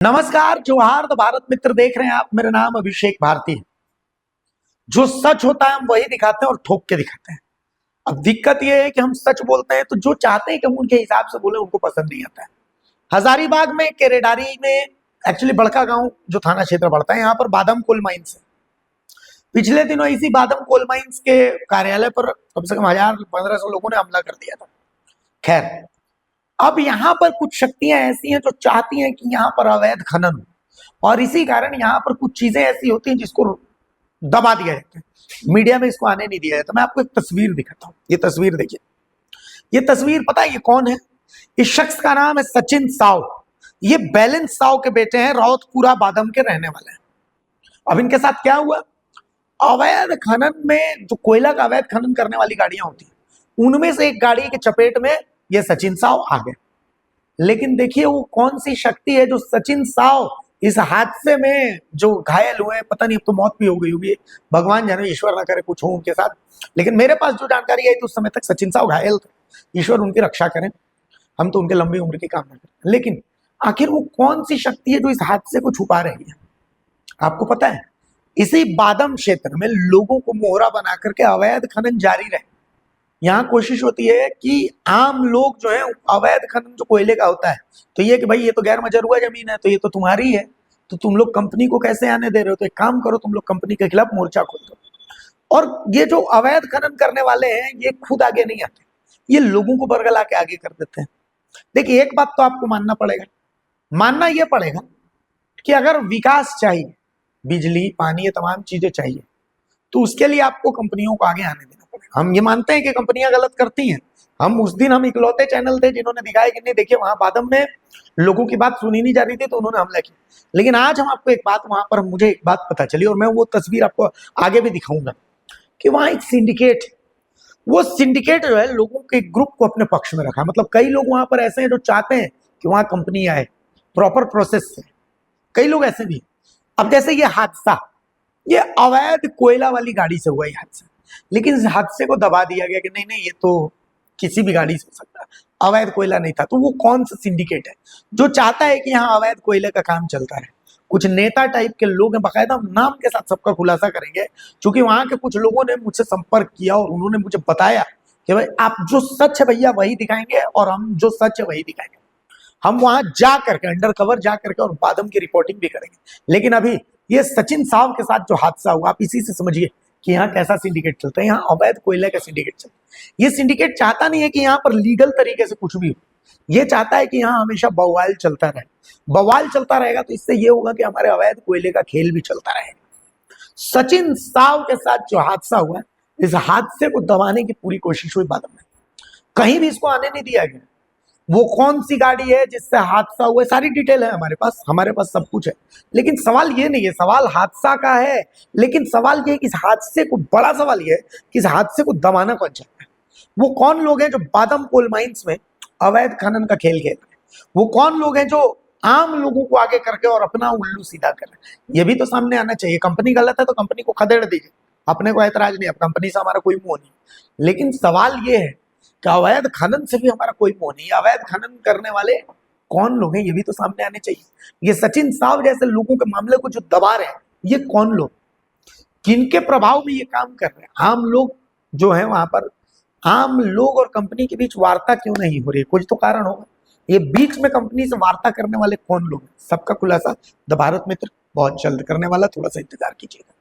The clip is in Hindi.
नमस्कार, जोहार। द भारत मित्र देख रहे हैं आप। मेरा नाम अभिषेक भारती है। जो सच होता है हम वही दिखाते हैं और ठोक के दिखाते हैं। अब दिक्कत यह है कि हम सच बोलते हैं तो जो चाहते हैं कि हम उनके हिसाब से बोले उनको पसंद नहीं आता है। हजारीबाग में, केरेडारी में, एक्चुअली बड़का गांव जो थाना क्षेत्र पड़ता है, यहाँ पर बादाम कोल माइंस है। पिछले दिनों इसी बादाम कोल माइंस के कार्यालय पर कम से कम 1000-1500 लोगों ने हमला कर दिया था। खैर, अब यहाँ पर कुछ शक्तियां ऐसी हैं जो चाहती हैं कि यहाँ पर अवैध खनन हो, और इसी कारण यहाँ पर कुछ चीजें ऐसी होती हैं जिसको दबा दिया जाता है, मीडिया में इसको आने नहीं दिया जाता। मैं आपको एक तस्वीर दिखाता हूँ। ये तस्वीर देखिए। ये तस्वीर पता है ये कौन है? इस शख्स का नाम है सचिन साव। ये बैलेंस साव के बेटे हैं, रावतपुरा बादाम के रहने वाले हैं। अब इनके साथ क्या हुआ? अवैध खनन में जो कोयला का अवैध खनन करने वाली गाड़ियां होती हैं, उनमें से एक गाड़ी की चपेट में ये सचिन साव आ गए। लेकिन देखिए वो कौन सी शक्ति है जो सचिन साव इस हादसे में जो घायल हुए, पता नहीं अब तो मौत भी हो गई होगी, भगवान जाने, ईश्वर ना करे कुछ हो उनके साथ। लेकिन मेरे पास जो जानकारी आई तो उस समय तक सचिन साव घायल थे। ईश्वर उनकी रक्षा करें, हम तो उनके लंबी उम्र की कामना करें। लेकिन आखिर वो कौन सी शक्ति है जो इस हादसे को छुपा रही है? आपको पता है, इसी बादाम क्षेत्र में लोगों को मोहरा बना करके अवैध खनन जारी रहे। यहाँ कोशिश होती है कि आम लोग जो है, अवैध खनन जो कोयले का होता है, तो ये कि भाई ये तो गैर मजरूआ जमीन है, तो ये तो तुम्हारी है, तो तुम लोग कंपनी को कैसे आने दे रहे हो? तो एक काम करो, तुम लोग कंपनी के खिलाफ मोर्चा खोल दो। और ये जो अवैध खनन करने वाले हैं ये खुद आगे नहीं आते, ये लोगों को बरगला के आगे कर देते हैं। देखिए एक बात तो आपको मानना ये पड़ेगा कि अगर विकास चाहिए, बिजली, पानी, ये तमाम चीजें चाहिए, तो उसके लिए आपको कंपनियों को आगे आने देना पड़ेगा। हम ये मानते हैं कि कंपनियां गलत करती हैं। उस दिन हम इकलौते चैनल थे जिन्होंने दिखाया कि नहीं देखिए वहां बादाम में लोगों की बात सुनी नहीं जा रही थी तो उन्होंने हमला किया। लेकिन आज हम आपको एक बात, वहां पर मुझे एक बात पता चली और मैं वो तस्वीर आपको आगे भी दिखाऊंगा कि वहां एक सिंडिकेट, वो सिंडिकेट जो है लोगों के ग्रुप को अपने पक्ष में रखा। मतलब कई लोग वहां पर ऐसे हैं जो चाहते हैं कि वहां कंपनी आए प्रॉपर प्रोसेस से, कई लोग ऐसे भी। अब जैसे ये हादसा, ये अवैध कोयला वाली गाड़ी से हुआ ये हादसा, लेकिन इस हादसे को दबा दिया गया कि नहीं नहीं ये तो किसी भी गाड़ी से हो सकता है, अवैध कोयला नहीं था। तो वो कौन सा सिंडिकेट है जो चाहता है कि यहाँ अवैध कोयले का काम चलता है? कुछ नेता टाइप के लोग हैं, बाकायदा हम नाम के साथ सबका खुलासा करेंगे, क्योंकि वहां के कुछ लोगों ने मुझसे संपर्क किया और उन्होंने मुझे बताया कि भाई आप जो सच है भैया वही दिखाएंगे और हम जो सच है वही दिखाएंगे। हम वहां जा करके, अंडर कवर जा करके और बादाम की रिपोर्टिंग भी करेंगे। लेकिन अभी ये सचिन साव के साथ जो हादसा हुआ, आप इसी से समझिए कि यहाँ कैसा सिंडिकेट चलता है। यहाँ अवैध कोयले का सिंडिकेट चलता है। ये सिंडिकेट चाहता नहीं है कि यहाँ पर लीगल तरीके से कुछ भी हो, ये चाहता है कि यहाँ हमेशा बवाल चलता रहे। बवाल चलता रहेगा तो इससे ये होगा कि हमारे अवैध कोयले का खेल भी चलता रहेगा। सचिन साव के साथ जो हादसा हुआ, इस हादसे को दबाने की पूरी कोशिश हुई बादाम में, कहीं भी इसको आने नहीं दिया गया। वो कौन सी गाड़ी है जिससे हादसा हुआ, सारी डिटेल है हमारे पास सब कुछ है। लेकिन सवाल ये नहीं है, सवाल हादसा का है, लेकिन सवाल ये है कि इस हादसे को, बड़ा सवाल ये है कि इस हादसे को दबाना कौन चाहता है? वो कौन लोग हैं जो बादाम कोल माइंस में अवैध खनन का खेल खेल रहे हैं? वो कौन लोग हैं जो आम लोगों को आगे करके और अपना उल्लू सीधा कर रहे हैं? ये भी तो सामने आना चाहिए। कंपनी गलत है तो कंपनी को खदेड़ दीजिए, अपने को ऐतराज नहीं, अब कंपनी से हमारा कोई मोह नहीं। लेकिन सवाल ये है कि अवैध खनन से भी हमारा कोई मोह नहीं। अवैध खनन करने वाले कौन लोग हैं ये भी तो सामने आने चाहिए। ये सचिन साव जैसे लोगों के मामले को जो दबा रहे हैं, ये कौन लोग, किनके प्रभाव में ये काम कर रहे हैं? आम लोग जो है वहां पर, आम लोग और कंपनी के बीच वार्ता क्यों नहीं हो रही? कुछ तो कारण होगा। ये बीच में कंपनी से वार्ता करने वाले कौन लोग हैं? सबका खुलासा द भारत मित्र बहुत जल्द करने वाला, थोड़ा सा इंतजार कीजिएगा।